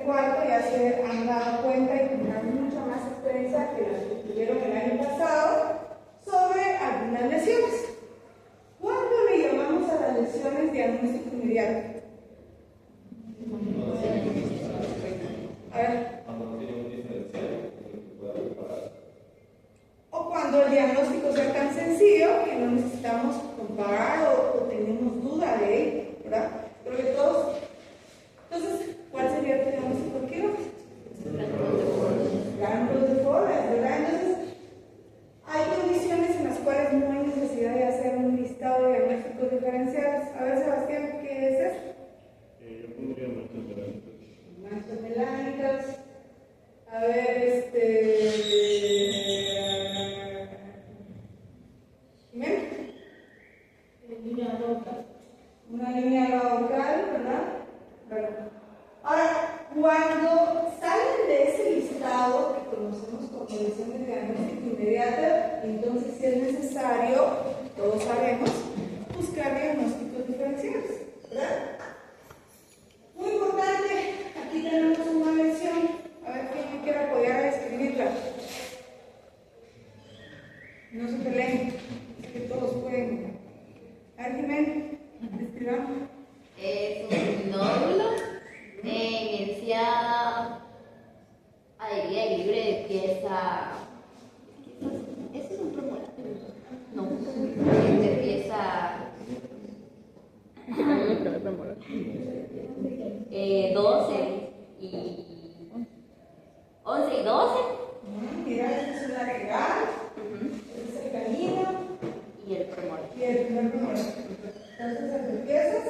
cuarto ya se han dado cuenta y tendrán mucha más experiencia que las que tuvieron el año pasado sobre algunas lesiones. ¿Cuándo le llamamos a las lesiones diagnóstico inmediato? A ver. O cuando el diagnóstico sea tan sencillo que no necesitamos comparar o tenemos duda de él, ¿verdad? Creo que todos. Entonces, ¿cuál sería tu diagnóstico quirúrgico? Gángulos deformes, ¿verdad? Entonces, hay condiciones en las cuales no hay necesidad de hacer un listado de diagnósticos diferenciales. A ver, Sebastián, ¿qué es eso? Yo pondría manchas melánicas. Manchas melánicas. A ver, ¿Jimena? Una línea vocal, ¿verdad? Bueno. Ahora, cuando salen de ese listado que conocemos como lesiones de diagnóstico inmediata, entonces si es necesario, todos sabemos, buscar diagnósticos diferenciales, ¿verdad? Muy importante, aquí tenemos una lesión. A ver quién me quiere apoyar a escribirla. No se peleen, es que todos pueden. A ver, Jimena, escribamos. Es un nódulo iniciada alegría libre de pieza. ¿Eso es un premolar? No, de pieza 12 y 11 y 12. Mira, este es un agregado, este es el canino Y el premolar. y el primer premolar. Entonces, entre piezas,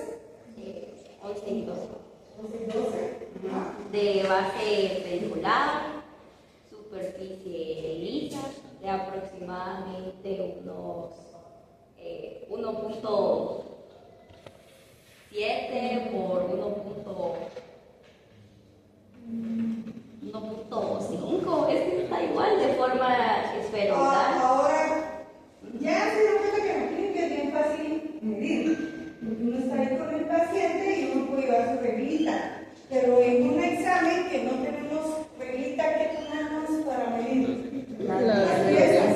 11 y 12. 11 y 12. De base pendular, superficie lisa, de aproximadamente unos 1.7 por 1.5, es que está igual de forma esferoidal. Ahora, ya se dan cuenta que en la clínica es bien fácil medir. Uno está ahí con el paciente y uno puede llevar su reglita. Pero en un examen que no tenemos reglita, ¿qué tomamos para medir? Las piezas.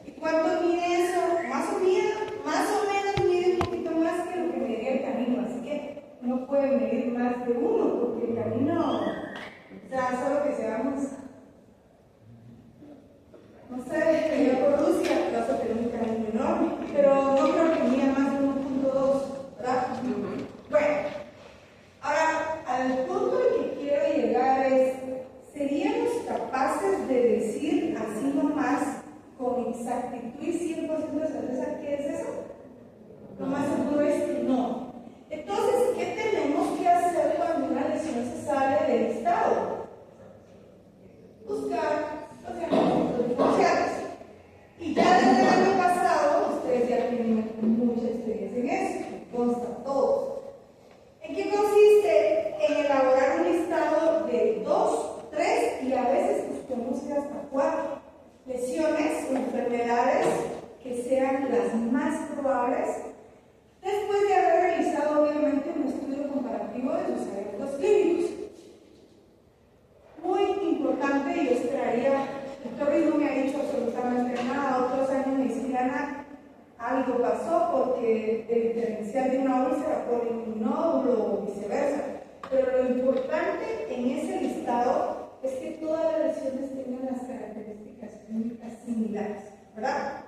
¿Y cuánto mide eso? Más o menos mide un poquito más que lo que medía el canino. Así que no puede medir más de uno, porque el canino, o sea, solo que seamos. No sé, que yo por Rusia vas a tener un canino enorme, pero no creo que mida más de 1.2, ¿verdad? Bueno, ahora, al punto al que quiero llegar es, ¿seríamos capaces de decir así nomás, con exactitud y 100% de certeza qué es eso? Lo más seguro es que no. Entonces, ¿qué tenemos que hacer cuando una lesión se sale del listado? Buscar los diagnósticos diferenciales. Y ya desde el año pasado, ustedes ya tienen mucha experiencia en eso, consta todos. ¿En qué consiste? En elaborar un listado de 2, 3 y a veces buscamos que hasta 4 lesiones o enfermedades que sean las más probables, después de haber realizado obviamente un estudio comparativo de sus eventos clínicos. Muy importante, yo esperaría, el doctor no me ha dicho absolutamente nada, otros años me decían algo pasó porque el diferencial de una úlcera por un nódulo o viceversa. Pero lo importante en ese listado es que todas las lesiones tengan las características clínicas similares, ¿verdad?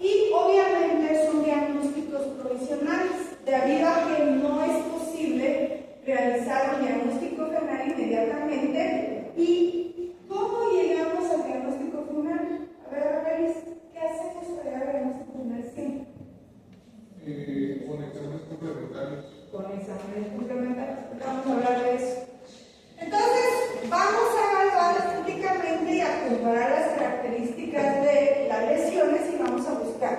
Y obviamente son diagnósticos provisionales, debido a que no es posible realizar un diagnóstico final inmediatamente. ¿Y cómo llegamos al diagnóstico final? A ver, ¿qué hacemos para llegar al diagnóstico final siempre? Con exámenes complementarios. Con exámenes complementarios, vamos a hablar de eso. Entonces, vamos a evaluar estéticamente y a comparar las características de las lesiones y vamos a buscar.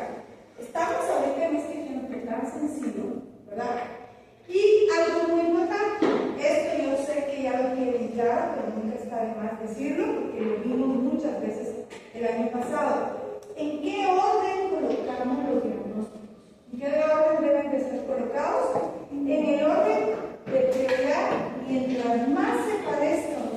Estamos ahorita en este ejemplo tan sencillo, ¿verdad? Y algo muy importante, esto yo sé que ya lo tienen claro, pero nunca está de más decirlo, porque lo vimos muchas veces el año pasado. ¿En qué orden colocamos los diagnósticos? ¿En qué orden deben de ser colocados? En el orden de prioridad, mientras más se parezcan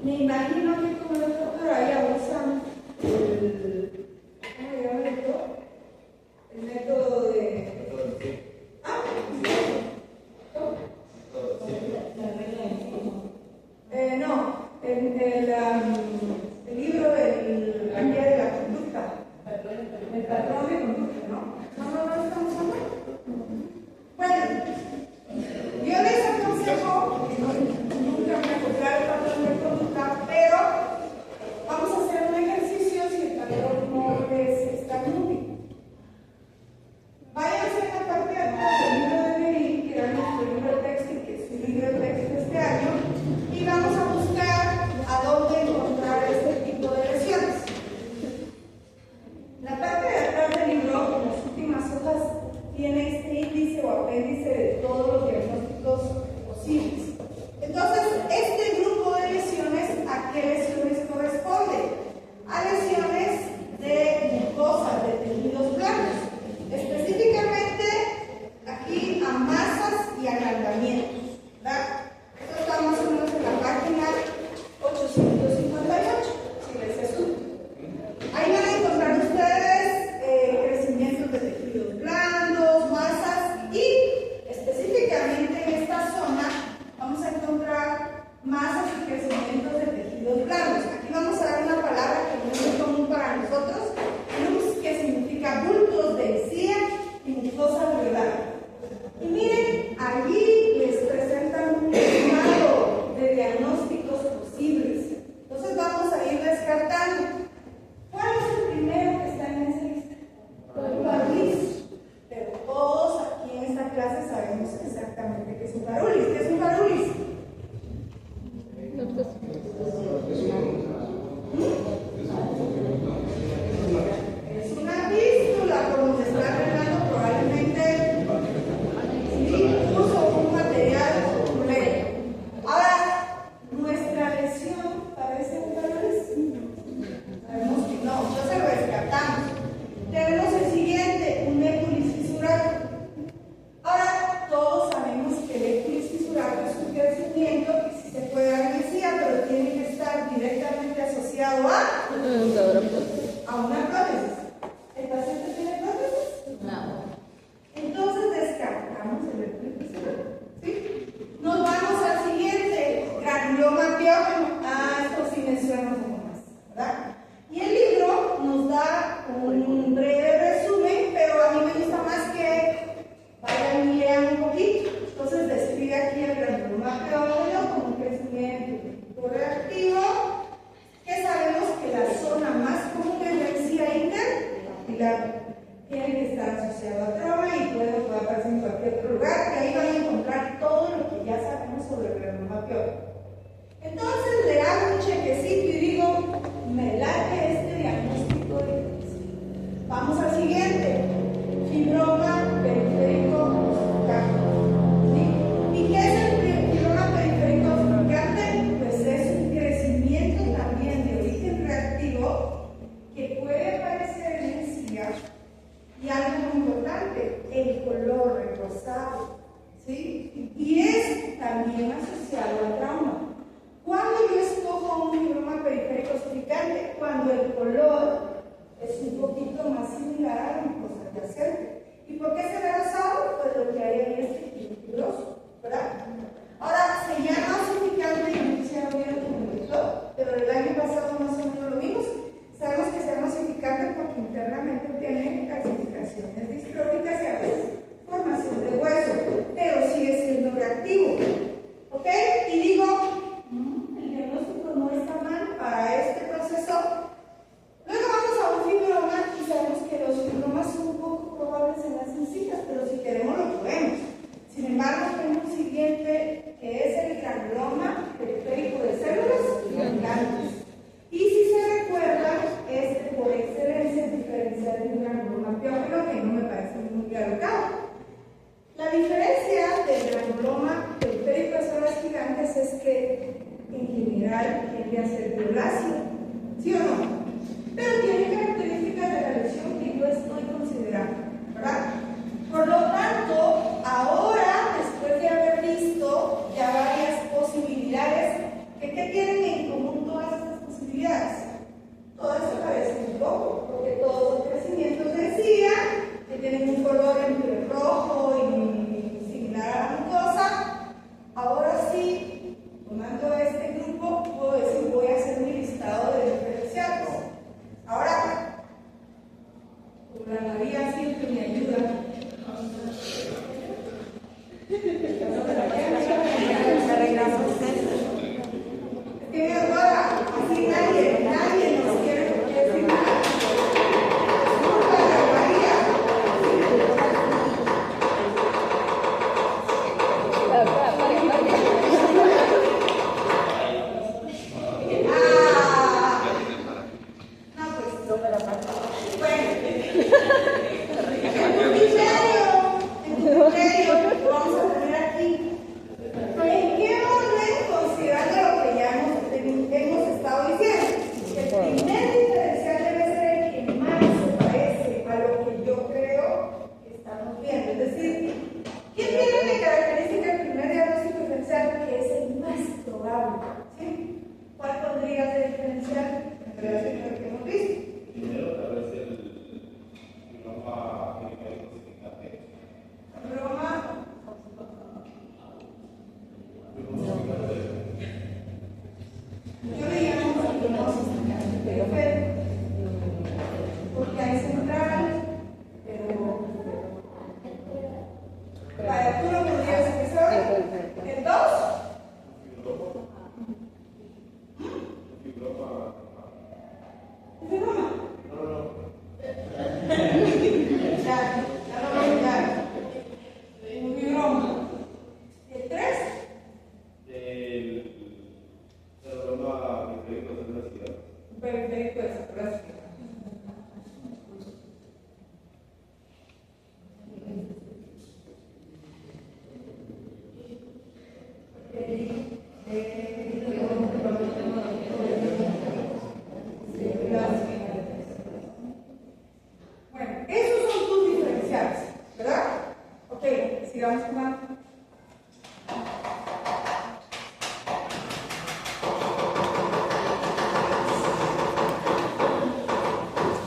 Me imagino que como el doctor allá usan ¿cómo se llama esto? El método de... no, el libro del la guía de la conducta, el patrón de conducta, ¿no? No estamos hablando. Bueno, yo les aconsejo, nunca me acoplar el patrón de conducta, pero vamos a hacer un ejercicio si el patrón no les está útil. Váyanse a la parte de atrás del libro de Merín, que era nuestro libro de texto y que es un libro de texto de este año, y vamos a buscar a dónde encontrar este tipo de lesiones. La parte de atrás del libro, en las últimas hojas, tiene este índice o apéndice de todos los diagnósticos posibles. Entonces, este grupo de lesiones, ¿a qué lesiones corresponde? A lesiones de mucosas, de tejidos blandos. Específicamente, aquí a masas y agrandamientos, ¿verdad? Esto está más o menos en la página 858, si les es útil. Ahí van a encontrar ustedes crecimientos de tejidos blandos, masas y específicamente en esta zona vamos a encontrar masas y crecimientos de tejidos blandos. Aquí vamos a dar una palabra que no es muy común para nosotros, luz, que significa bultos de encía y mucosa verdad. Y miren, allí les presentan un listado de diagnósticos posibles. Entonces vamos a ir descartando. ¿Cuál es el primero que está en esa lista? El varulis. Pero todos aquí en esta clase sabemos exactamente qué es un varulis. ¿Qué es un varulis? Es una fístula por donde está arreglando probablemente uso un material completo. Ahora, nuestra lesión parece un varulis. Sabemos que no, entonces lo descartamos. Tenemos el siguiente, un épulis fisurato. Ahora, todos sabemos que el épulis fisurato es un crecimiento que sí se puede dar en encía, pero tiene que estar directamente asociado a una prótesis. ¿El paciente tiene prótesis? No. Entonces descartamos el épulis fisurato. ¿Sí? Nos vamos al siguiente, granuloma piógeno. Esto sí me suena un poco más, ¿verdad? Y el libro nos da un breve resumen, pero a mí me gusta más que vayan y lean un poquito. Entonces describe aquí el granuloma piógeno como un crecimiento reactivo, que sabemos que la zona más común es la encía interarticular. Tiene que estar asociado a trauma y puede aparecer en cualquier otro lugar, y ahí van a encontrar todo lo que ya sabemos sobre el granuloma piógeno. Entonces le hago un chequecito y digo, me late este diagnóstico de vamos al siguiente, fibroma periférico ossificante. ¿Sí? ¿Y qué es el fibroma periférico ossificante? Pues es un crecimiento también de origen reactivo que puede aparecer en encía, y algo muy importante, el color rosado, ¿sí? Y es también asociado al trauma. ¿Cuándo yo escojo un fibroma periférico ossificante? Cuando el color es un poquito más similar a la mucosa adyacente. ¿Y por qué se ve rosado? Pues lo que hay ahí es tejido fibroso, ¿verdad? Ahora, se llama ossificante, y no quisiera ver como el doctor, pero el año pasado más o menos lo vimos. Sabemos que se llama ossificante porque internamente tiene calcificaciones distróficas y a veces formación de hueso, pero sigue siendo reactivo. ¿Ok? Y digo, el diagnóstico no está mal para este proceso. Luego vamos a un fibroma y sabemos que los fibromas son un poco probables en las encías, pero si queremos lo podemos. Sin embargo, tenemos un siguiente que es el granuloma periférico de células gigantes. Y si se recuerdan, por excelencia es diferencial de un granuloma piógeno, que no me parece muy claro. La diferencia del granuloma periférico de células gigantes es que en general tiende a ser violáceo, ¿sí o no? Pero tiene características de la lesión que yo estoy considerando, ¿verdad? Por lo tanto, ahora, después de haber visto ya varias posibilidades, ¿qué tienen en común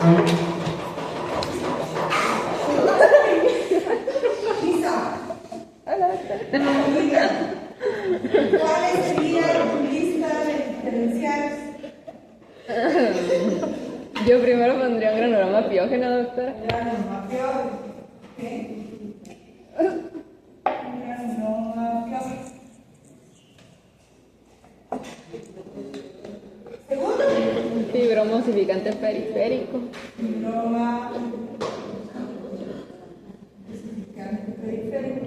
Lisa, Hola, doctora. ¿cuál sería tu lista de diferenciales? Yo primero pondría un granuloma piógeno, doctora. Granuloma piógeno. ¿Ok? Granuloma piógeno. Segundo, Fibroma osificante periférico. fibroma periférico.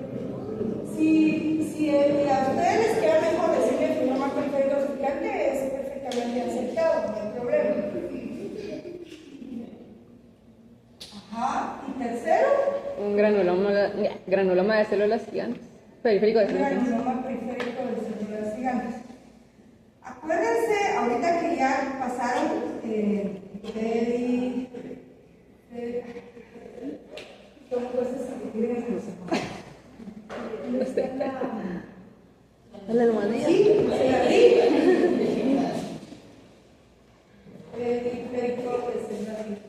Si a ustedes les queda mejor decirle fibroma periférico osificante, es perfectamente aceptado, no hay problema. Ajá. ¿Y tercero? Un granuloma de células gigantes. Periférico de células gigantes. Granuloma periférico de células gigantes. Acuérdense, ahorita que ya pasaron ¿cómo puedes escribir en La almohadilla. Sí, se la di. Periférico de células gigantes.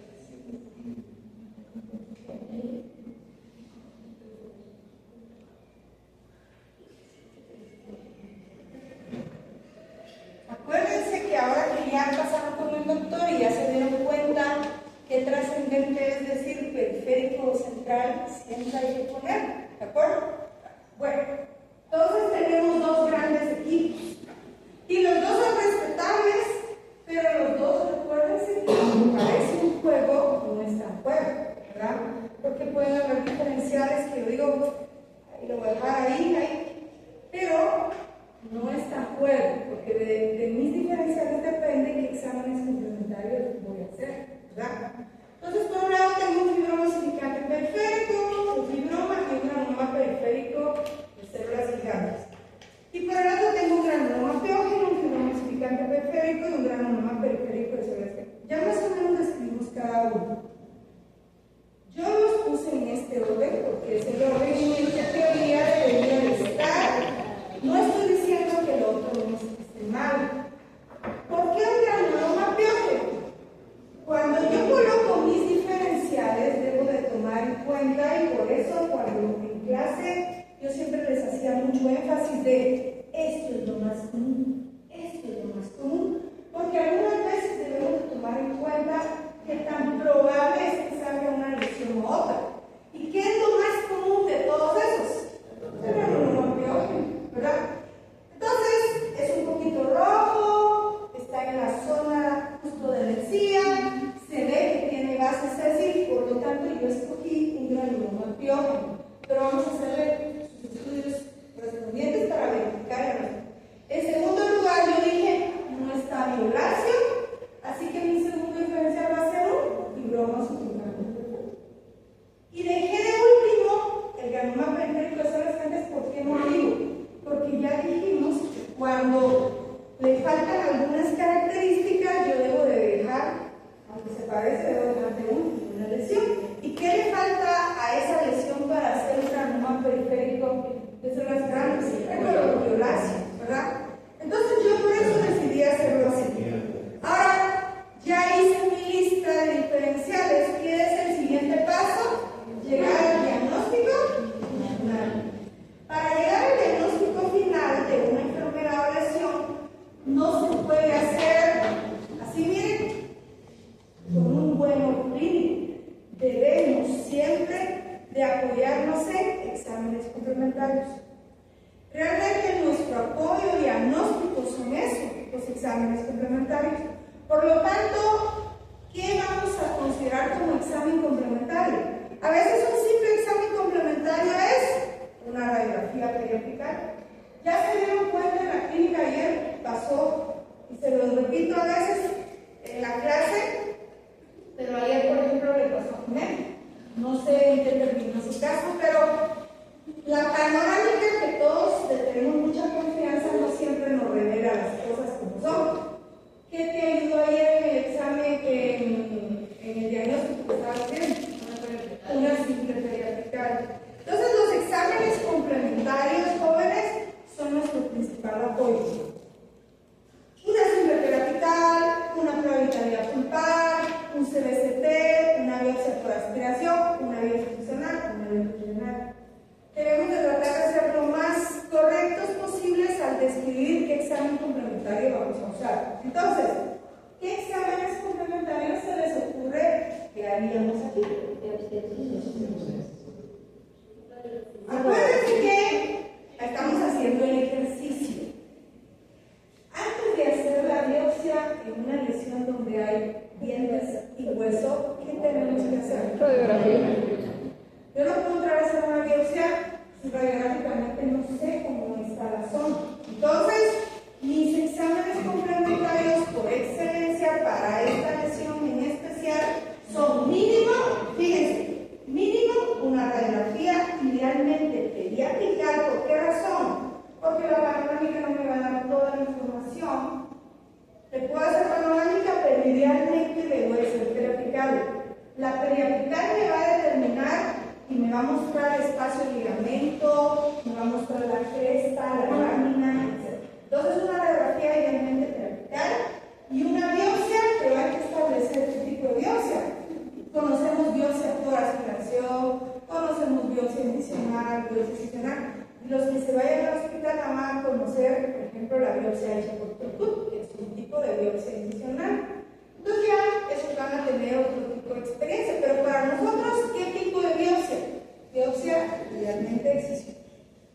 Acuérdense que ahora que ya pasaron con el doctor y ya se dieron cuenta qué trascendente es decir periférico o central, siempre hay que poner, ¿de acuerdo? Bueno, entonces tenemos dos grandes equipos y los dos son respetables, pero los dos, recuérdense que cuando parece un juego, no es tan juego, ¿verdad? Porque pueden haber diferenciales que yo digo, ahí lo voy a dejar ahí, pero no es tan juego, porque de mis diferenciales depende qué exámenes complementarios voy a hacer, ¿verdad? Entonces, por un lado tengo un fibroma osificante periférico, un fibroma y un granuloma periférico de células gigantes. Y por el otro tengo un granuloma piógeno, un fibroma osificante periférico y un granuloma periférico de células gigantes. Ya más o menos describimos cada uno. Yo los puse en este orden porque es el orden en el que teoría debería de estar. No estoy diciendo que el otro no esté mal. ¿Por qué un granuloma piógeno? Cuando yo coloco mis diferenciales, debo de tomar en cuenta, y por eso cuando en clase yo siempre les hacía mucho énfasis de esto es lo más común, esto es lo más común, porque algunas veces debemos de tomar en cuenta qué tan probable es que salga una lesión u otra. ¿Y qué es lo más común de todos esos? El granuloma piógeno, ¿verdad? Entonces, es un poquito rojo, está en la zona justo de la encía, se ve que tiene gases sésicos, por lo tanto yo escogí un granuloma piógeno, pero vamos a hacerle sus estudios correspondientes para verificar. En segundo lugar, yo dije, no está violáceo, así que mi segundo diferencial va a ser un fibroma osificante. Y dejé de último el granuloma periférico de células gigantes. ¿Por qué motivo? Porque ya dijimos que cuando le faltan algunas características, yo debo de dejar, aunque se parece, debo dejar de una lesión. ¿Y qué le falta a esa lesión para hacer un granuloma periférico de células grandes? El violáceo, ¿verdad? Entonces yo por eso decidí hacerlo así. Ahora, ya hice mi lista de diferenciales. ¿Qué es el siguiente paso? Llegar al diagnóstico final. Para llegar al diagnóstico final de una enfermedad o lesión, no se puede hacer así, miren, con un buen ojo clínico. Debemos siempre de apoyarnos en exámenes complementarios. Realmente nuestro apoyo diagnóstico son esos, los exámenes complementarios. Por lo tanto, ¿qué vamos a considerar como examen complementario? A veces un simple examen complementario es una radiografía periapical. Ya se dieron cuenta en la clínica ayer, pasó, y se lo repito a veces en la clase, pero ayer, por ejemplo, le pasó a Jiménez. No sé en qué terminó su caso, pero la panorámica que todos tenemos mucha confianza no siempre nos revela las cosas como son. ¿Qué te ayudó ayer en el examen, en el diagnóstico que estabas haciendo? Una simple periapical. Entonces, los exámenes complementarios, jóvenes, son nuestro principal apoyo. Una simple periapical, una prueba de vitalidad pulpar, un CBCT, operación, una vía funcional, una vía funcional. Debemos de tratar de ser lo más correctos posibles al describir qué examen complementario vamos a usar. Entonces, ¿qué exámenes complementarios se les ocurre que haríamos aquí? Acuérdense que estamos haciendo el ejercicio. Antes de hacer la biopsia en una lesión donde hay dientes y hueso, ¿qué tenemos que hacer? Radiografía. Yo no puedo entrar a hacer una biopsia si radiográficamente no sé cómo está la zona. Entonces, mis exámenes complementarios por excelencia para esta lesión en especial son mínimo, fíjense, mínimo una radiografía idealmente pediátrica. ¿Por qué razón? Porque la panorámica no me va a dar toda la información. Le puedo hacer panorámica, pero idealmente le voy a hacer periapical. La periapical me va a determinar y me va a mostrar espacio de ligamento, me va a mostrar la cresta, la lámina, etc. Entonces, una radiografía idealmente periapical y una biopsia que va a establecer qué tipo de biopsia. Conocemos biopsia por aspiración, conocemos biopsia incisional, biopsia excisional. Y los que se vayan al hospital van a conocer, por ejemplo, la biopsia hecha por Tortut, que es un tipo de biopsia incisional. Entonces ya esos van a tener otro tipo de experiencia, pero para nosotros, ¿qué tipo de biopsia? Biopsia idealmente excisión.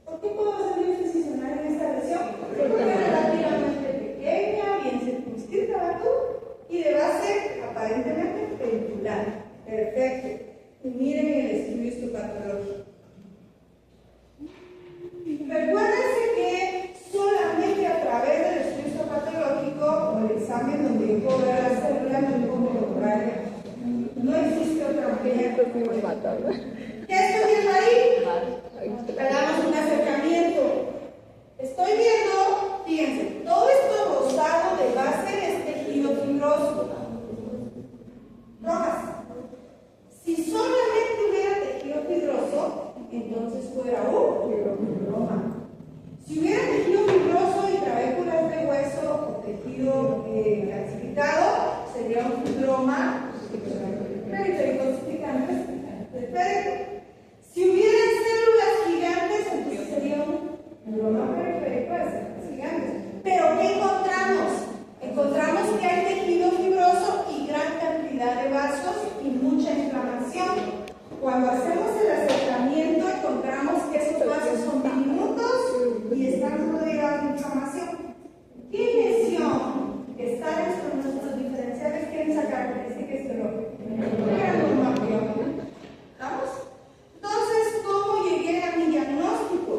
¿Por qué puedo hacer biopsia excisional en esta lesión? Porque es relativamente pequeña, bien circunscrita, ¿verdad? Y de base aparentemente pendular. Perfecto. Y miren el estudio histopatológico. Recuérdense que solamente a través del estudio histopatológico o el examen donde yo puedo ver la célula no puedo lograr. No existe otra manera. ¿Qué estoy viendo ahí? Hagamos un acercamiento. Estoy viendo, fíjense, todo esto rosado de base es tejido fibroso. Rojas. Si solamente hubiera tejido fibroso, entonces fuera un fibroma. Si hubiera tejido fibroso y trabéculas de hueso o tejido calcificado, sería un fibroma periférico-calcificante periférico. Si hubieran células gigantes, entonces sería un fibroma periférico de células gigantes. Pero ¿qué encontramos? Encontramos que hay tejido fibroso y gran cantidad de vasos y mucha inflamación. Cuando hacemos el acercamiento encontramos que esos vasos son diminutos y están rodeados de inflamación. ¿Qué lesión está dentro de nuestros diferenciales quieren sacar características histológicas? ¿Estamos? Entonces, ¿cómo llegué a mi diagnóstico?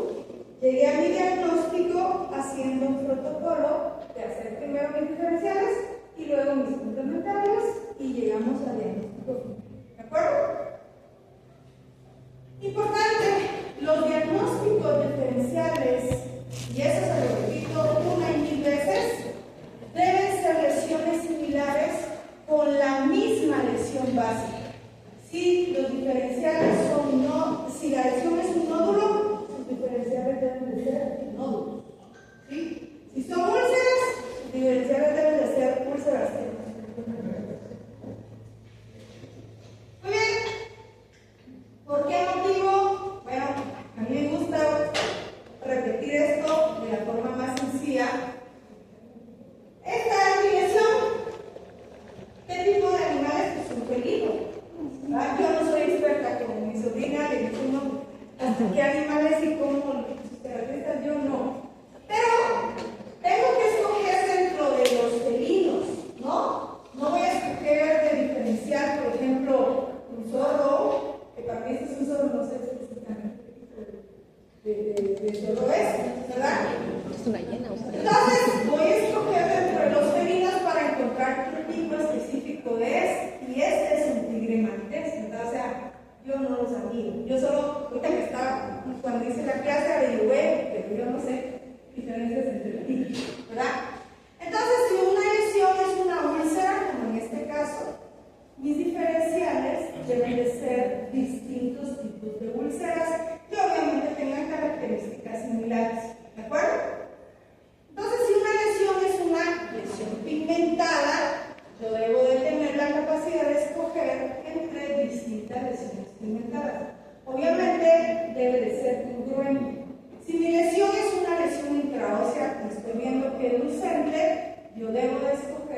Llegué a mi diagnóstico haciendo un protocolo de hacer primero mis diferenciales y luego mis complementarios y llegamos al diagnóstico. ¿De acuerdo? Importante, los diagnósticos diferenciales, y eso se lo repito una y mil veces, deben ser lesiones similares con la misma lesión básica. Si los diferenciales son no, si la lesión es un nódulo, los diferenciales deben de ser nódulos. ¿Sí? Si son úlceras, los diferenciales deben de ser úlceras. Muy bien. ¿Por qué motivo? Bueno, a mí me gusta repetir esto de la forma más sencilla. Esta es mi lesión. ¿Qué tipo de animales? Pues un felino.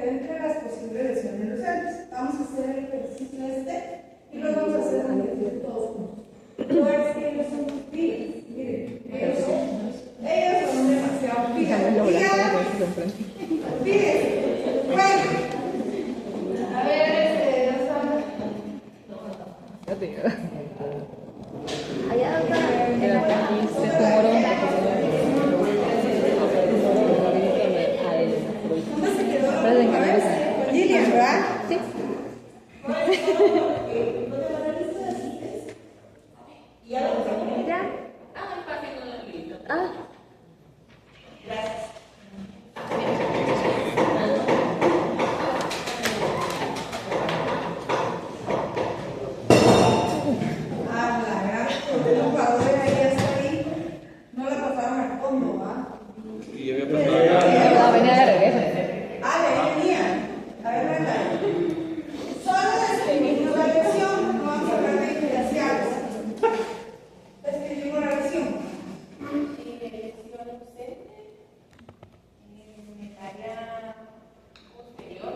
entre las posibles lesiones luxantes. Vamos a hacer el ejercicio y lo vamos a hacer en el todos juntos. No es que ellos son muy fieles, miren, ellos son demasiado fieles. Fíjense, bueno, a ver, allá ¿dónde se quedó? Lilian, ¿verdad? Sí. ¿Ya? Ah. Ah, la gran, porque los jugadores ahí hasta ahí no la pasaron al fondo, ¿ah? Y había pasado. No, venía de regreso. Ah, de ahí venía. A ver, ¿verdad? Solo describimos la lección, no vamos a hablar de diferenciales. Describimos la lección. Lesión ausente en el área posterior.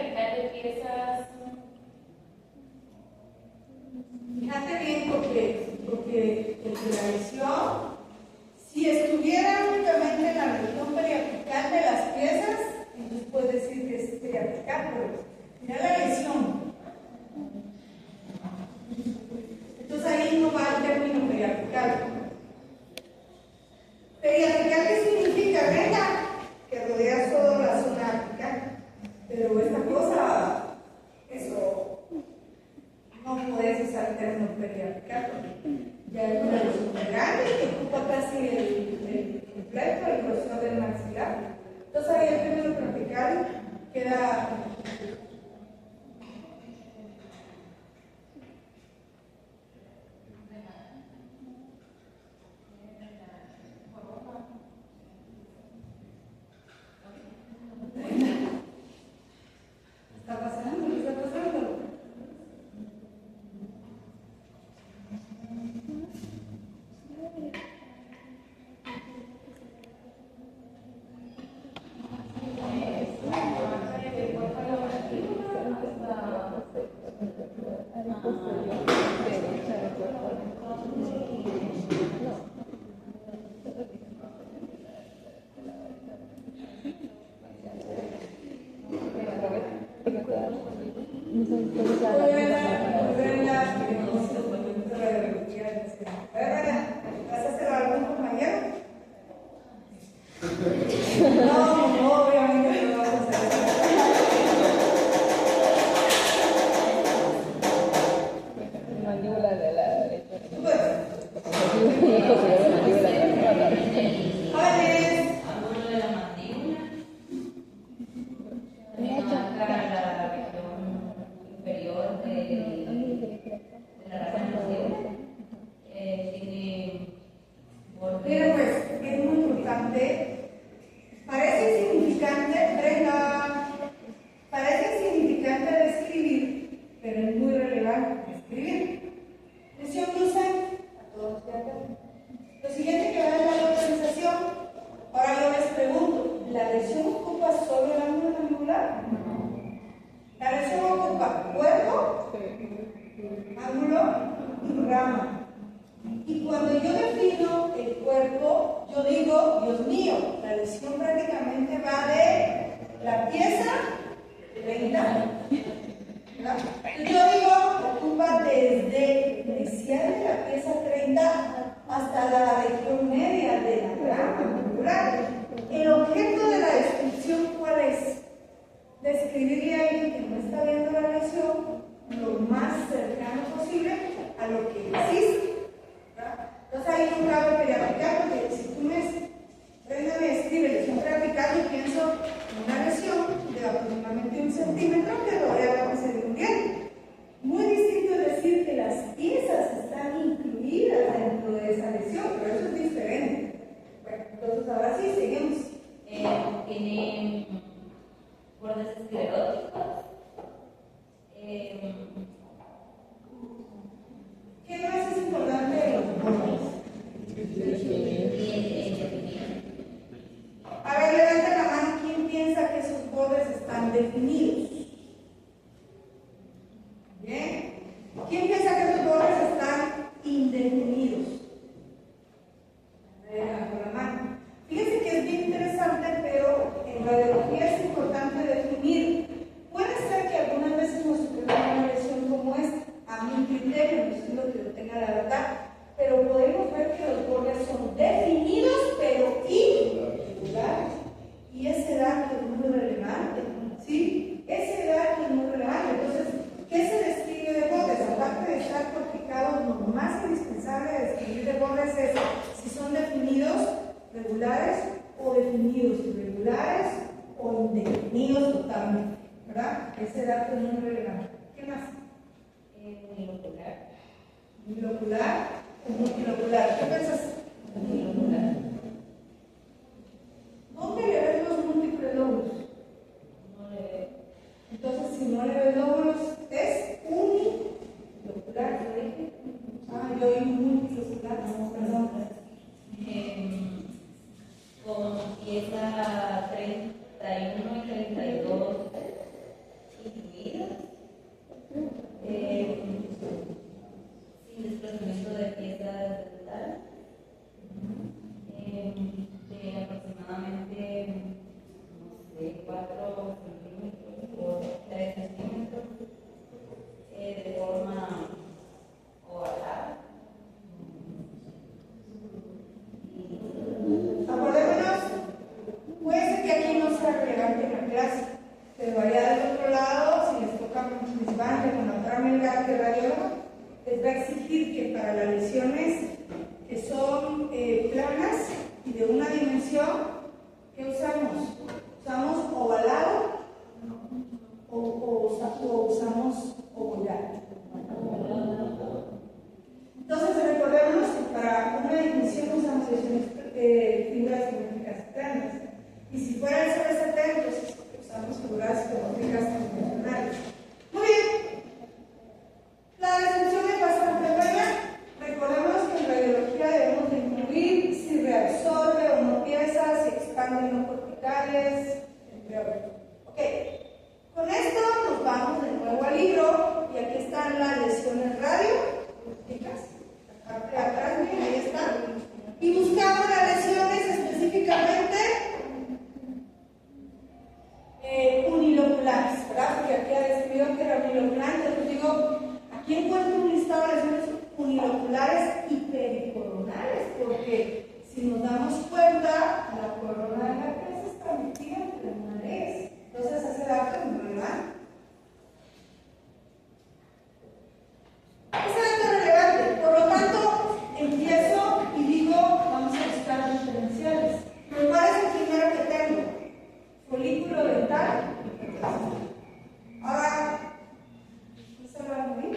De piezas. Fíjate bien porque la lesión, si estuviera únicamente en la región periapical de las piezas, entonces puedes decir que es periapical, pero mira la lesión. Entonces ahí no va el término periapical. Periapical, ¿qué significa? Venga, que rodea toda la zona apical. Pero esta cosa, eso, no puedes usar el término periapical, porque ya es una lesión muy grande que ocupa casi el completo, el grosor del maxilar. Entonces ahí el término periapical queda. ¿Está pasando? ¿Qué está pasando? ¿Vas a hacer algún compañero? No, obviamente no vamos a hacer eso. Mandíbula de la derecha. Jóvenes, Ángulo de la mandíbula. La región inferior de la raíz mandíbula. Tiene borde. miren pues, es muy importante. Parece insignificante, Brenda, parece insignificante de escribir, pero es muy relevante de escribir. Lesión luxante, a todos de acá. Lo siguiente que va a es la localización. Ahora yo les pregunto, ¿la lesión ocupa solo el ángulo mandibular? La lesión ocupa cuerpo, ángulo y rama. Y cuando yo defino el cuerpo, yo digo, Dios mío, la lesión prácticamente va de la pieza 30. ¿verdad? Yo digo, ocupa desde el inicial de la pieza 30 hasta la región media de la rama mandibular. El objeto de la descripción, ¿cuál es? Describirle a alguien que no está viendo la lesión lo más cercano posible a lo que existe. ¿verdad? Entonces ahí no cabe periapical, porque si tú me escribes lesión periapical, yo pienso en una lesión de aproximadamente 1 centímetro que rodea la pieza de un diente. Muy distinto es decir que las piezas están incluidas dentro de esa lesión, pero eso es diferente. Bueno, entonces ahora sí, seguimos. ¿Quién piensa que los bordes están indefinidos? Con la mano. Fíjense que es bien interesante, pero en radiología es importante definir. Puede ser que algunas veces nos ocurra una lesión como esta, a mi criterio, no es lo que yo tenga la verdad, pero podemos ver que los bordes son definidos, pero irregulares. Y ese dato es muy relevante, ¿sí? Ese dato es muy relevante. Entonces, ¿qué se describe de bordes? Aparte de estar complicados, lo más indispensable de describir de bordes es si son definidos regulares o definidos irregulares o indefinidos totalmente, ¿verdad? Ese dato es muy relevante. ¿Qué más? Unilocular. Unilocular o multilocular. ¿Qué piensas? Unilocular. ¿Dónde le ves los múltiples lóbulos? No le veo. Entonces, si no le ves lóbulos, es unilocular. ¿Lo dije? Ah, yo oí multilocular, no, perdón. Con pieza 31 y 32 incluidas. Sin desplazamiento de piezas dentales. De aproximadamente, no sé, 4 centímetros por 3 centímetros, de forma ovalada. Acordémonos, puede ser que aquí no sea relevante en la clase, pero allá del otro lado, si les toca principalmente con la otra amiga de radiólogo, les va a exigir que para las lesiones que son planas y de una dimensión, ¿qué usamos? ¿Usamos ovalado o usamos ovoidal? Entonces recordemos que para una dimensión usamos figuras geométricas planas. Y si fuera el CBCT, entonces usamos figuras geométricas tridimensionales. Muy bien. La descripción es bastante buena. Recordemos que en radiología debemos de incluir si reabsorbe o no piezas, si expande no corticales, entre otros. Ok. Con esto nos vamos de nuevo al libro y aquí están las lesiones radiológicas. La parte de atrás, miren, ahí están. Y buscamos las lesiones específicamente uniloculares, ¿verdad? Porque aquí ha descrito que era unilocular, entonces digo, aquí encuentro un listado de lesiones uniloculares y pericoronales, porque si nos damos cuenta, la corona de la cabeza está metida entre una vez. Entonces, ese dato es muy relevante. Ese dato es relevante, por lo tanto, empiezo y digo, vamos a buscar diferenciales. ¿Cuál es el primero que tengo? Folículo dental. Ahora, ¿no se va a morir?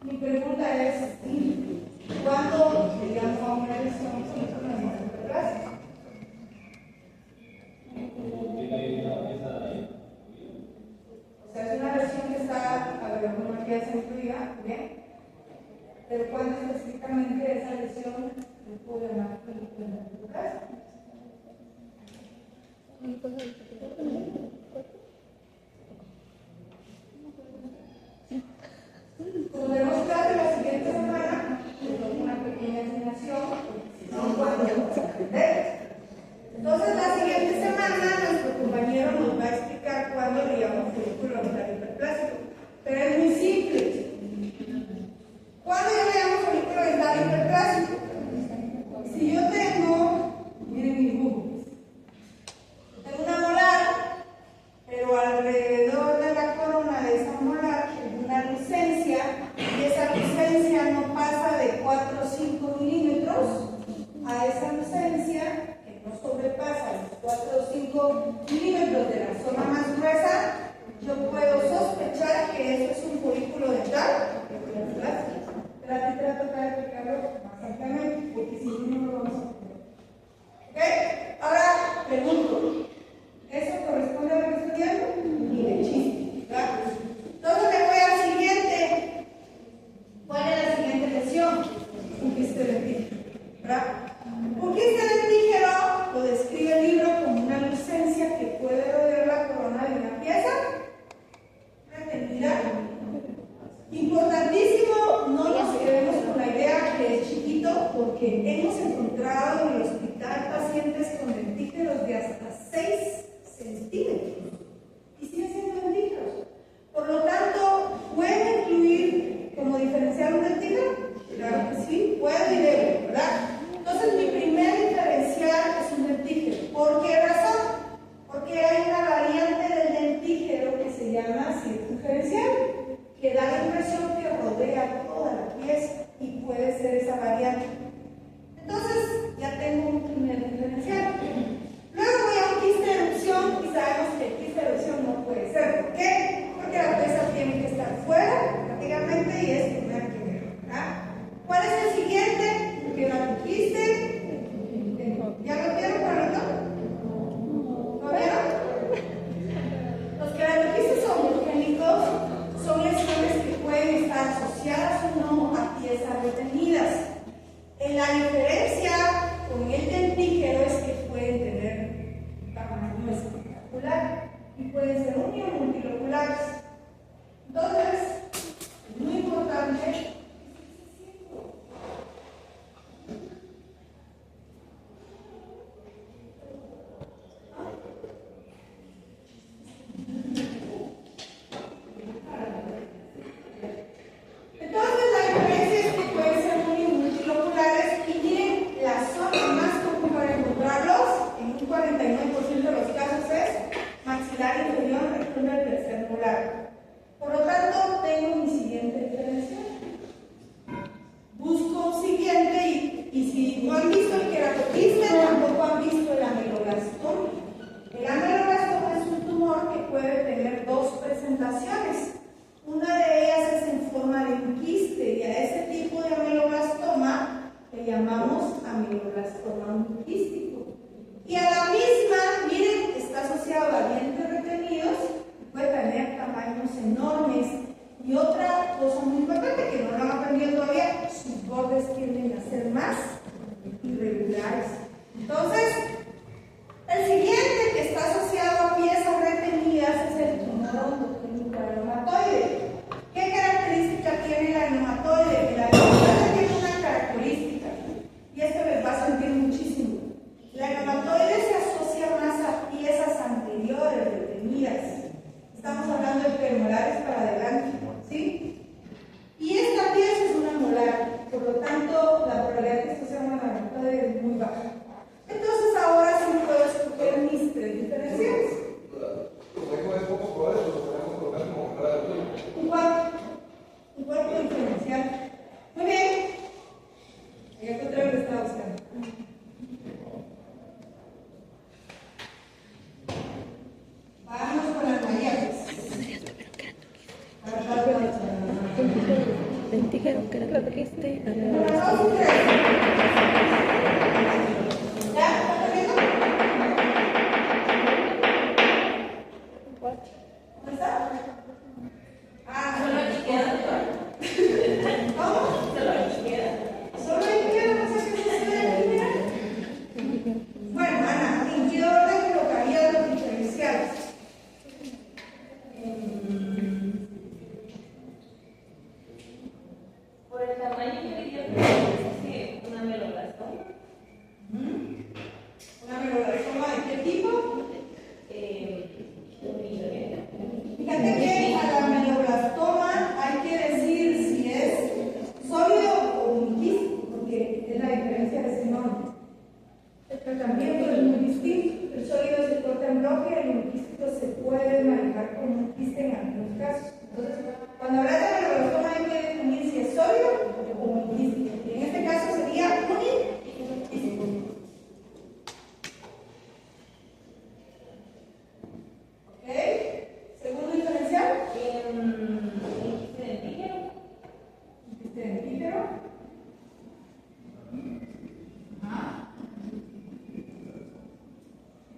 Mi pregunta es, ¿cuándo digamos a una lesión clásica? O sea, es una lesión que está, a ver, una pieza incluida, ¿bien? Pero ¿cuándo específicamente esa lesión se puede llamar clásica? Como vemos claro, la siguiente semana tenemos una pequeña asignación, no cuando vamos a aprender. Entonces, la siguiente semana nuestro compañero nos va a explicar cuándo le llamamos folículo dental hiperplásico. Pero es muy simple. ¿Cuándo yo le llamo folículo dental hiperplásico? Si yo tengo, miren mis dibujos, tengo una molar, pero alrededor de la corona de esa molar hay una lucencia, y esa lucencia felicito porque hemos encontrado en el hospital pacientes con dentígeros de hasta 6 centímetros y siguen siendo dentígeros. Por lo tanto, ¿puedo incluir como diferencial un dentígero? Claro que sí, puedo y debo, ¿verdad? Entonces, mi primer diferencial es un dentígero. ¿Por qué razón? Porque hay una variante del dentígero que se llama circunferencial, que da la impresión que rodea toda la pieza y puede ser esa variante. Entonces, ya tengo un primer diferencial. Luego voy a un quiste de erupción y sabemos que el quiste de erupción no puede ser. ¿Por qué? Porque la pieza tiene que estar fuera prácticamente y es tener que ver, ¿verdad? ¿Cuál es el siguiente? Queratoquiste. ¿Ya lo vieron, Carlito? ¿Lo vieron? Los queratoquistes homogénicos son lesiones que pueden estar asociadas o no a piezas retenidas. La diferencia con el dentígero es que pueden tener tamaño espectacular y pueden ser uni o multiloculares. Entonces, es muy importante. Entonces, la diferencia es que pueden ser uni o multiloculares y miren, la zona más común para encontrarlos, en un 49% de los casos, es maxilar inferior, región del tercer molar. Por lo tanto, tengo mi siguiente diferencial. Busco un siguiente y si no han visto el queratoquiste, tampoco han visto el ameloblastoma. El ameloblastoma es un tumor que puede tener dos presentaciones. Una de ellas es en forma de un quiste y a ese tipo de ameloblastoma le llamamos ameloblastoma unquístico. Y a la misma, miren, está asociado a dientes retenidos, puede tener tamaños enormes. Y otra cosa muy importante que no lo han aprendido todavía, sus bordes tienden a ser más irregulares. Entonces, el siguiente que está asociado a piezas retenidas es el tumor oncoténico anematoide. ¿Qué característica tiene la anematoide? La anematoide tiene una característica, y esto les va a sentir muchísimo. La anematoide se asocia más a piezas anteriores retenidas. Estamos hablando de premolares para adelante, ¿sí? Y esta pieza es una molar, por lo tanto, la probabilidad de que esto sea una anematoide es muy baja. Entonces, ahora sí puedo escoger mis tres diferenciales. Es poco probable, pero podemos colocar como molar adulto. Un cuarto diferencial. Muy bien. Ya encontré lo que estaba buscando. Vamos con las variables. Dentígero, queratoquiste, Una, dos, tres. ¿Ya? ¿Está corriendo? ¿Dónde está? Solo aquí queda. ¿Cómo? Solo aquí queda. Solo aquí queda, no sé qué sucede aquí, mira. Bueno, Ana, ¿en qué orden colocaría los diferenciales? Por el tamaño que diría que una ameloblastoma. ¿Una ameloblastoma de qué tipo? Fíjate que a la ameloblastoma hay que decir si es sólido o unquístico, porque es la diferencia es enorme. El tratamiento es muy distinto. El sólido se corta en bloque, el unquístico se puede manejar como un quiste en algunos casos. Entonces, cuando hablas de ameloblastoma hay que definir si es sólido o unquístico. Y en este caso sería unquístico. ¿Ok? Segundo diferencial. Un quiste dentígero. Quiste dentígero.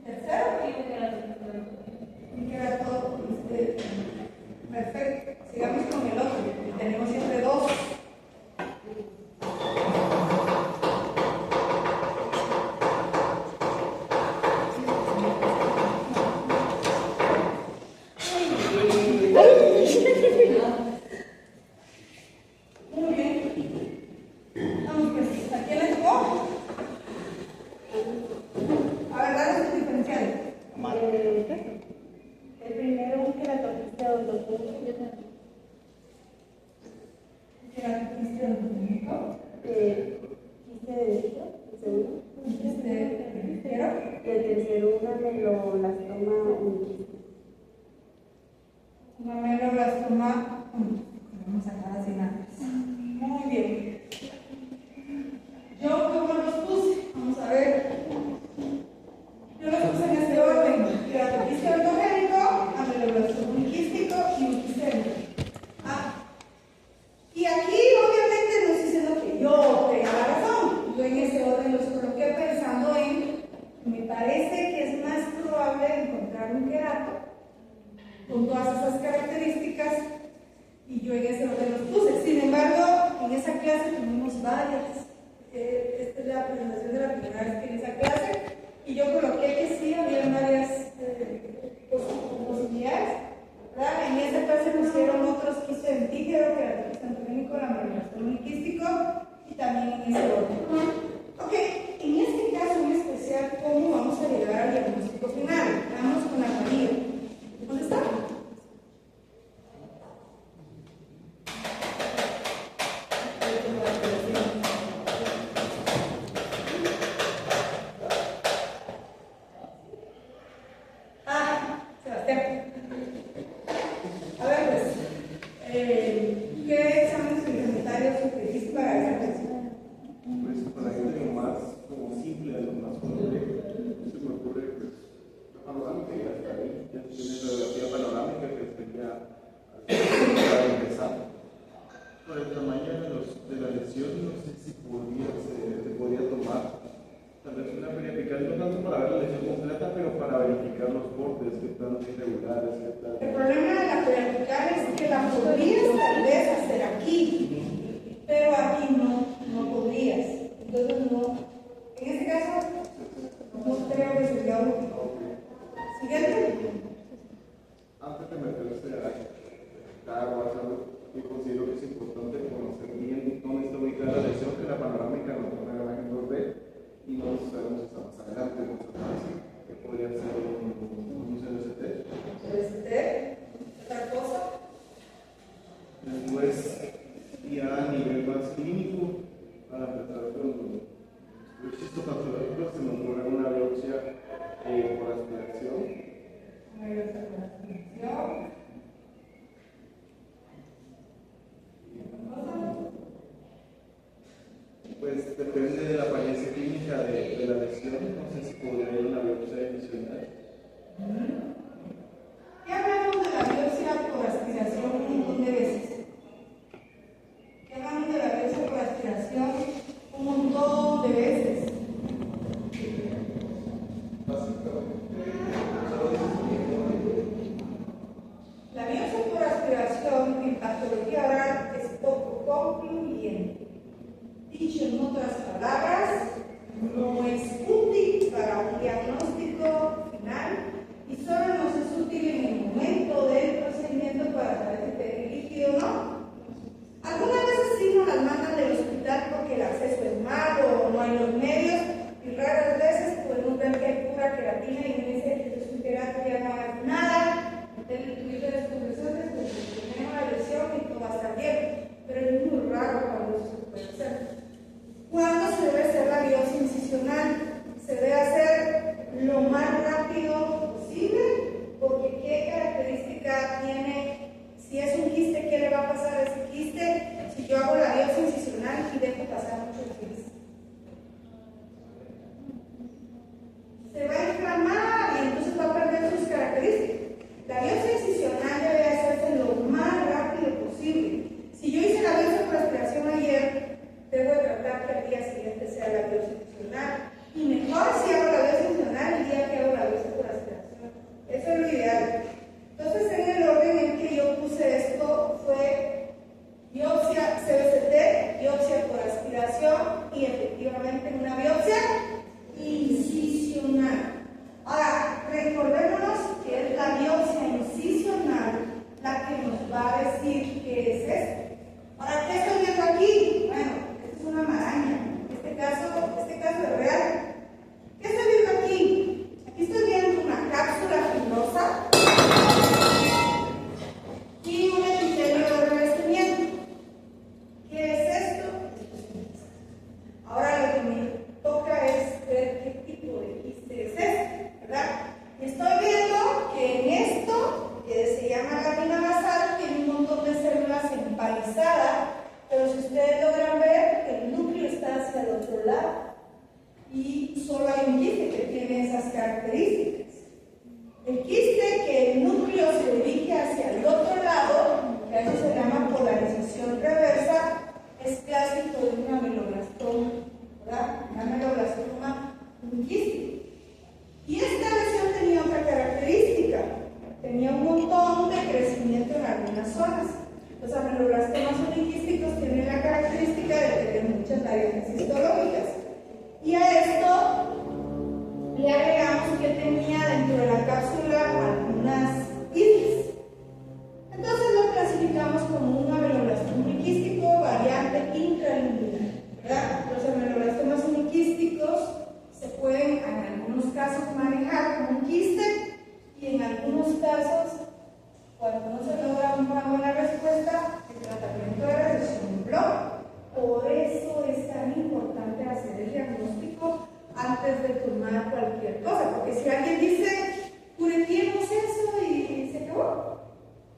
Tercero. Y queda todo. Perfecto. Sigamos con el otro. Tenemos siempre dos. Muy bien. quiste endocrinio? Quiste de derecho, el segundo. Quiste ligero. Y el tercero, una meloblastoma uniquística. Una meloblastoma. Vamos a sacar así nada más. Muy bien. Yo, ¿cómo los puse? Vamos a ver. Yo los puse en este orden: quiste ortogénico, ameloblastoma uniquístico y un quiste endocrinio. Y aquí, obviamente, no estoy diciendo que yo tenga la razón. Yo en ese orden los coloqué pensando en, me parece que es más probable encontrar un querato con todas esas características, y yo en ese orden los puse. Sin embargo, en esa clase tuvimos varias. Esta es la presentación de la primera vez que en esa clase, y yo coloqué que sí, había varias posibilidades. ¿Verdad? En esa clase pusieron otros quiste dentígero, que era el quiste endocrinio, la meloblastoma uniquístico, y también en ese orden. Ok, en este caso en especial, ¿cómo vamos a llegar al diagnóstico final? Vamos con la María. ¿Dónde está? Sebastián. A ver, pues, ¿qué exámenes complementarios utilizas para esa canción? Pues para ir lo más como simple, lo más complejo, se me ocurre pues la panorámica y hasta ahí ya tiene radiografía panorámica que sería para empezar. Por el tamaño de la lesión, no sé si se podría tomar tal vez una periapical, no tanto para ver la lesión completa, pero para verificar los bordes, que están irregulares, que están... El problema de la periapical es que la podrías tal vez hacer aquí, pero aquí no podrías. Entonces no, en este caso, no creo que sería útil. Siguiente. Antes de meterse a claro, yo considero que es importante conocer bien dónde está ubicada la lesión, que la panorámica nos da una imagen 2D y no sabemos hasta más adelante, que podría ser un CST. CST, otra cosa. Después, ya a nivel más clínico, para empezar con los histopatológicos, se nos ocurre una biopsia por aspiración. Una biopsia por aspiración. Pues depende de la apariencia clínica de la lesión, no sé si podría ir una biopsia adicional. Ya hablamos de la biopsia por aspiración un montón de veces. Ya hablamos de la biopsia por aspiración un montón de veces. La biopsia por aspiración en patología oral es poco concluyente. Dicho en otras palabras, no es útil para un diagnóstico final y solo nos es útil en el momento del procedimiento para saber si tiene líquido o no. Algunas veces sí nos las mandan del hospital porque el acceso es malo o no hay los medios, y raras veces podemos ver que hay pura queratina y me dice que es un querato, ya no hagas nada, meterle tubito de descompresiones, pues tenemos la lesión y todo va a estar bien, pero es muy raro cuando eso se puede hacer. ¿Cuándo se debe hacer la biopsia incisional? Se debe hacer lo más rápido posible, porque ¿qué característica tiene? Si es un quiste, ¿qué le va a pasar a ese quiste? Si yo hago la biopsia incisional y dejo pasar mucho el quiste, se va a inflamar y entonces va a perder sus características. La biopsia incisional debe hacerse lo más rápido posible. Si yo hice la biopsia por aspiración ayer, debo de tratar que al día siguiente sea la biopsia incisional. Y mejor si hago la biopsia incisional el día que hago la biopsia por aspiración. Eso es lo ideal. Entonces, en el orden en que yo puse esto fue biopsia CBCT, biopsia por aspiración y efectivamente una biopsia incisional. Ahora, recordémonos que es la biopsia incisional la que nos va a decir qué es esto. Ahora, ¿qué estoy viendo aquí? Bueno, esto es una maraña. Este caso es real. ¿Qué estoy viendo aquí? Aquí estoy viendo una cápsula fibrosa y un epitelio de revestimiento. ¿Qué es esto? ¿verdad? Y solo hay un quiste que tiene esas características. El quiste que el núcleo se dirige hacia el otro lado, que a eso se llama polarización reversa, es clásico de una meloblastoma, ¿verdad? Una meloblastoma, un quiste. Y esta lesión tenía otra característica, tenía un montón de crecimiento en algunas zonas. Los ameloblastomas uniquísticos tienen la característica de tener muchas variantes histológicas. Y a esto le agregamos que tenía dentro de la cápsula algunas islas. Entonces lo clasificamos como un ameloblastoma uniquístico variante intralungular, ¿verdad? Los ameloblastomas uniquísticos se pueden en algunos casos manejar como un quiste y en algunos casos, cuando no se logra una buena respuesta, el tratamiento de regresión en bloque. Por eso es tan importante hacer el diagnóstico antes de tomar cualquier cosa, porque si alguien dice, curetiemos eso y se acabó,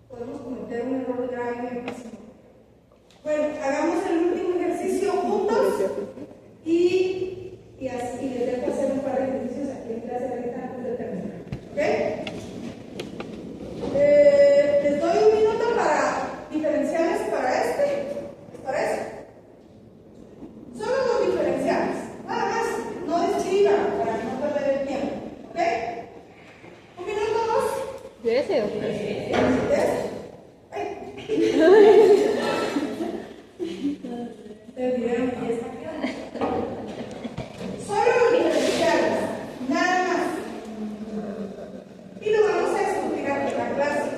podemos cometer un error grave en el paciente. Bueno, hagamos el último ejercicio juntos y así les dejo hacer un par de ejercicios aquí en clase ahorita antes de terminar. ¿Ok? Les doy un minuto para diferenciales para este. ¿Les parece? Solo los diferenciales. Nada más. No escriban para no perder el tiempo. ¿Ok? ¿Un minuto más? ¿De ese o ¿De ese? ¡Ay! Ustedes dirán, ¿y esta qué onda? Solo los diferenciales. Nada más. Y lo vamos a discutir aquí en la clase.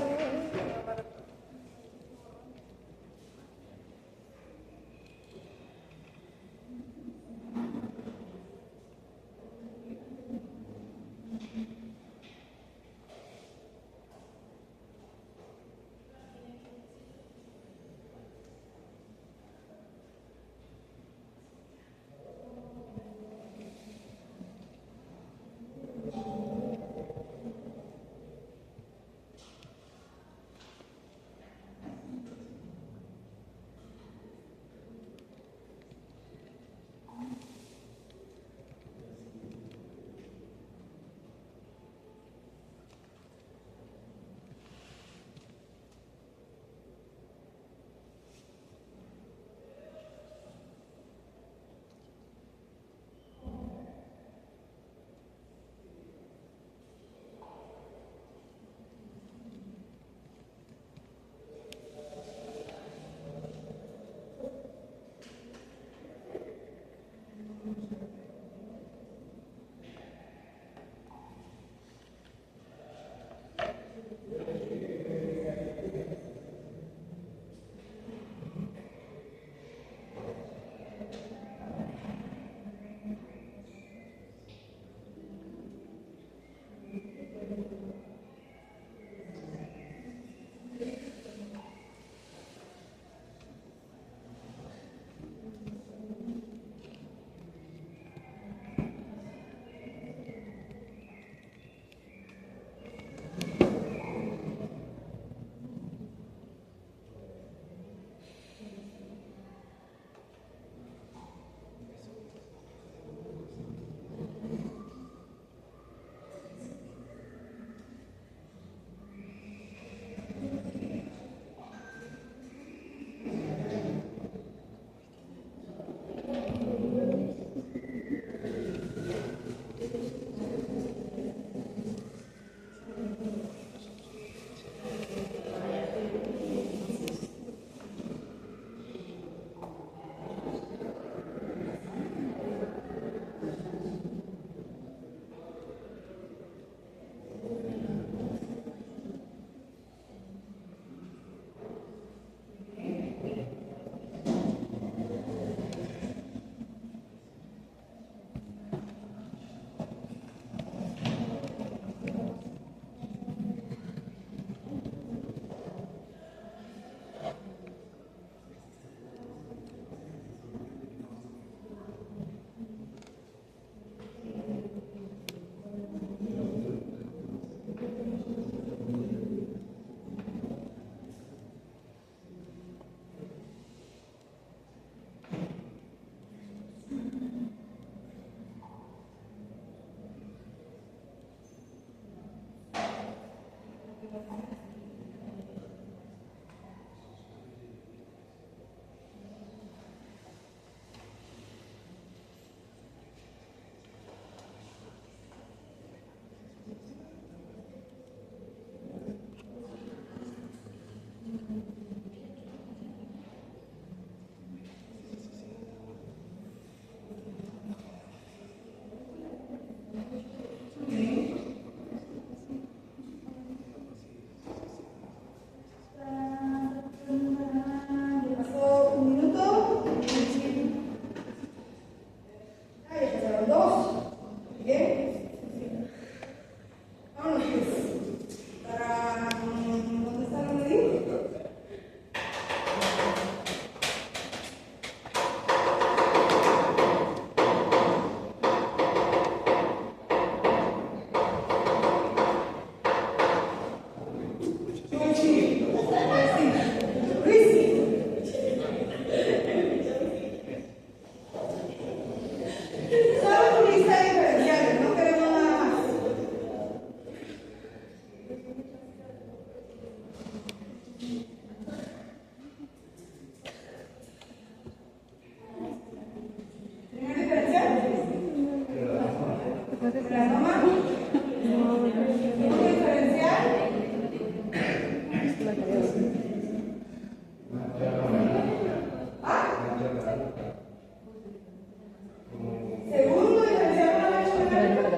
Segundo diferencial de la mancha melánica.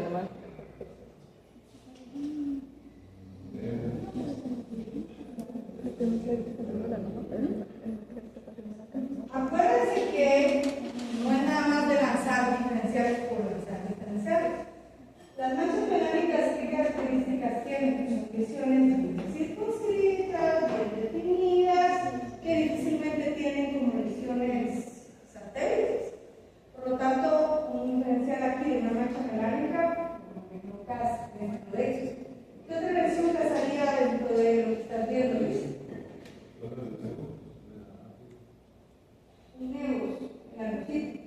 Acuérdense que no es nada más de lanzar diferenciales por lanzar diferenciales. Las manchas melánicas, ¿qué características tienen? Son lesiones circunscritas, bien definidas, que difícilmente tienen como lesiones satélites. Por lo tanto, un diferencial aquí de una mancha melánica no casa dentro de ellos. ¿Qué otra lesión casaría dentro de lo que estás viendo, Luis? Un nebus en la notita.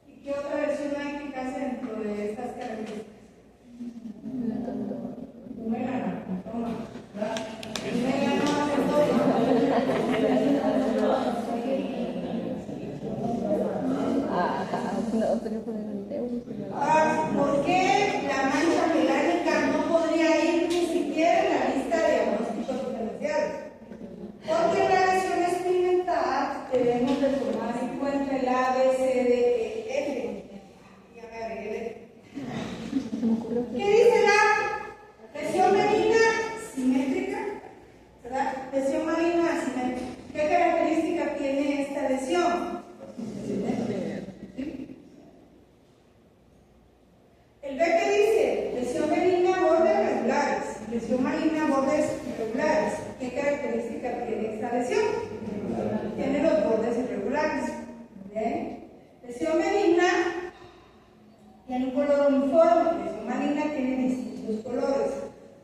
¿Y qué otra versión hay que case dentro de estas características? Un melanoma. Un melanoma de todo. ¿Por qué la mancha melánica no podría ir ni siquiera en la lista de diagnósticos diferenciales? Porque en las lesiones pigmentadas debemos de tomar en cuenta el A, B, C, D, E, F. Ya me agregué. ¿Qué dice la lesión benigna simétrica? ¿Verdad? Lesión maligna asimétrica. ¿Qué característica tiene esta lesión? ¿Sí? El B que dice lesión benigna bordes regulares, lesión maligna bordes irregulares. ¿Qué característica tiene esta lesión? Tiene los bordes irregulares. ¿Bien? Lesión benigna tiene un color uniforme, lesión maligna tiene distintos colores.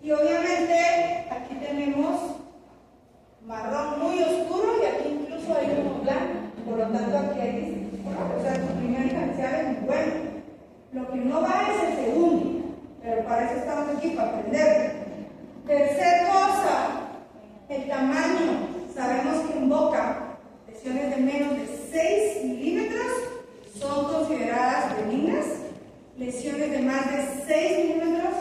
Y obviamente aquí tenemos marrón muy oscuro y aquí incluso hay uno blanco. Por lo tanto, aquí hay distintos colores. O sea, tu primer diferencial es muy bueno. Lo que no va es el segundo, pero para eso estamos aquí, para aprender. Tercer cosa, el tamaño. Sabemos que en boca, lesiones de menos de 6 milímetros son consideradas benignas. Lesiones de más de 6 milímetros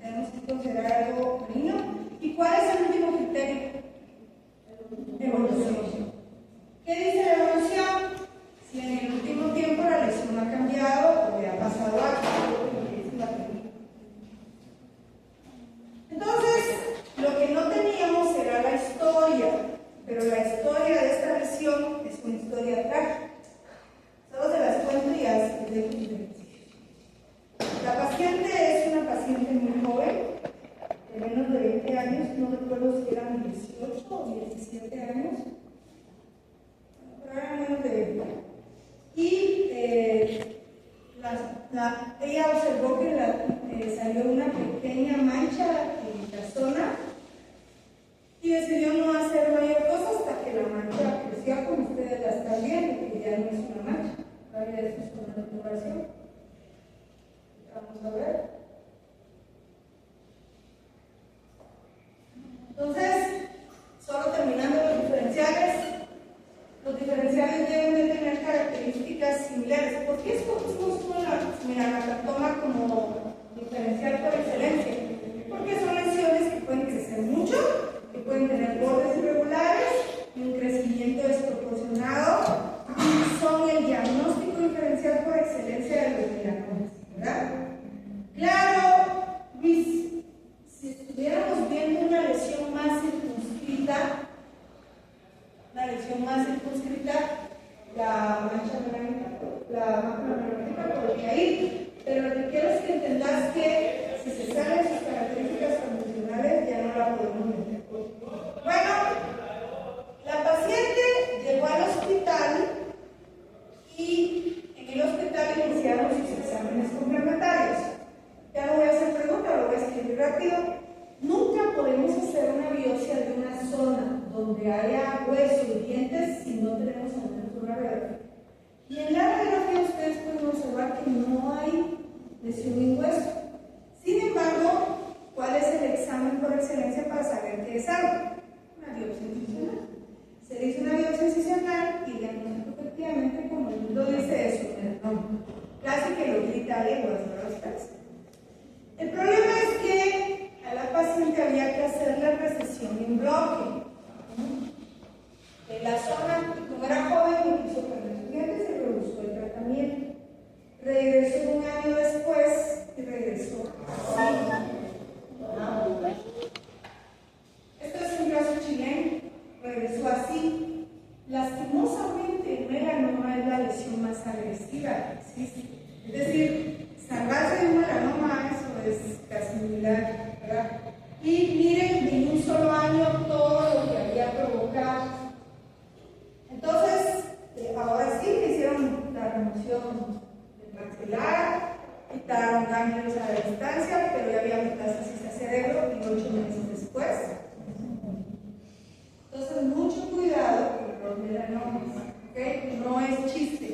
tenemos que considerar algo benigno. ¿Y cuál es el último criterio? Evolución. ¿Qué dice la evolución? Si en el último tiempo la lesión ha cambiado o le ha pasado algo. Entonces, lo que no teníamos era la historia, pero la historia de esta lesión es una historia trágica. Solo se las cuento y ya se dejo de. La paciente es una paciente muy joven, de menos de 20 años, no recuerdo si eran 18 o 17 años, pero eran menos de 20. Y ella observó que salió una pequeña mancha en la zona y decidió no hacer mayor cosa hasta que la mancha creció, como ustedes la están viendo, que ya no es una mancha, todavía es una deturación. Vamos a ver. Entonces, solo terminando los diferenciales deben de tener características similares. ¿Por qué escogimos una melanoma como diferencial por excelencia? Porque son lesiones que pueden crecer mucho, que pueden tener bordes irregulares y un crecimiento desproporcionado. Son el diagnóstico diferencial por excelencia de los melanomas, ¿verdad? Claro, Luis, si estuviéramos viendo una lesión más circunscrita, la mancha melanótica podría ir, pero lo que quiero es que entendas que si se salen sus características convencionales ya no la podemos meter. Bueno, la paciente llegó al hospital y en el hospital iniciaron sus exámenes complementarios. Ya no voy a hacer preguntas, lo voy a escribir rápido. Nunca podemos hacer una biopsia de una zona donde haya hueso y dientes si no tenemos una radiografía. Y en la radiografía ustedes pueden observar que no hay lesión en hueso. Sin embargo, ¿cuál es el examen por excelencia para saber qué es algo? Una biopsia incisional. Se le hizo una biopsia incisional y diagnóstico efectivamente, como el mundo dice eso, casi que lo grita lenguas, ¿verdad ustedes? El problema es que a la paciente había que hacer la recesión en bloque. En la zona, como era joven, me quiso perder más agresiva que existe. Es decir, sangrarse de un melanoma, eso es casi milagro, ¿verdad? Y miren, en un solo año todo lo que había provocado. Entonces, ahora sí que hicieron la remoción del maxilar, quitaron ganglios a la distancia, pero ya había metástasis al cerebro y 8 meses después. Entonces, mucho cuidado con los melanomas, ¿ok? No es chiste.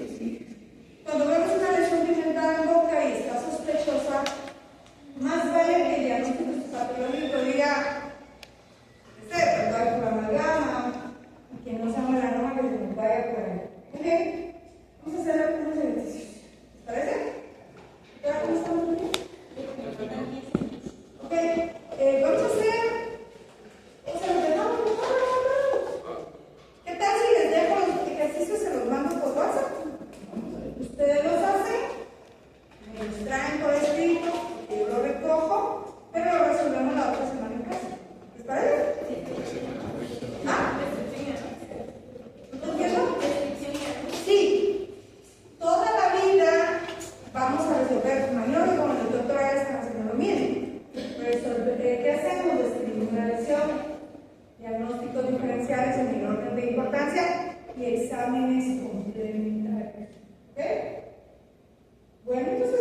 Cuando vemos una lesión pigmentada en boca y está sospechosa, más vale que el diagnóstico patológico diga, cuando hay por amalgama, y que no sea melanoma, que se nos vaya por ahí. ¿Ok? Vamos a hacer algunos ejercicios. ¿Les parece? ¿Ya cómo estamos aquí? Ok. Vamos a hacer. O sea, ¿qué tal si les dejo los ejercicios, se los mando por WhatsApp? Ustedes los hacen, me los traen por escrito, yo lo recojo, pero lo resolvemos la otra semana en casa. ¿Les parece? ¿Ah? ¿No entiendo? Sí. Toda la vida vamos a resolver, imagino que como el doctor ahora están haciendo lo mismo. ¿Qué hacemos? Describimos una lesión, diagnósticos diferenciales en el orden de importancia y exámenes complementarios. ¿Ok? Bueno, entonces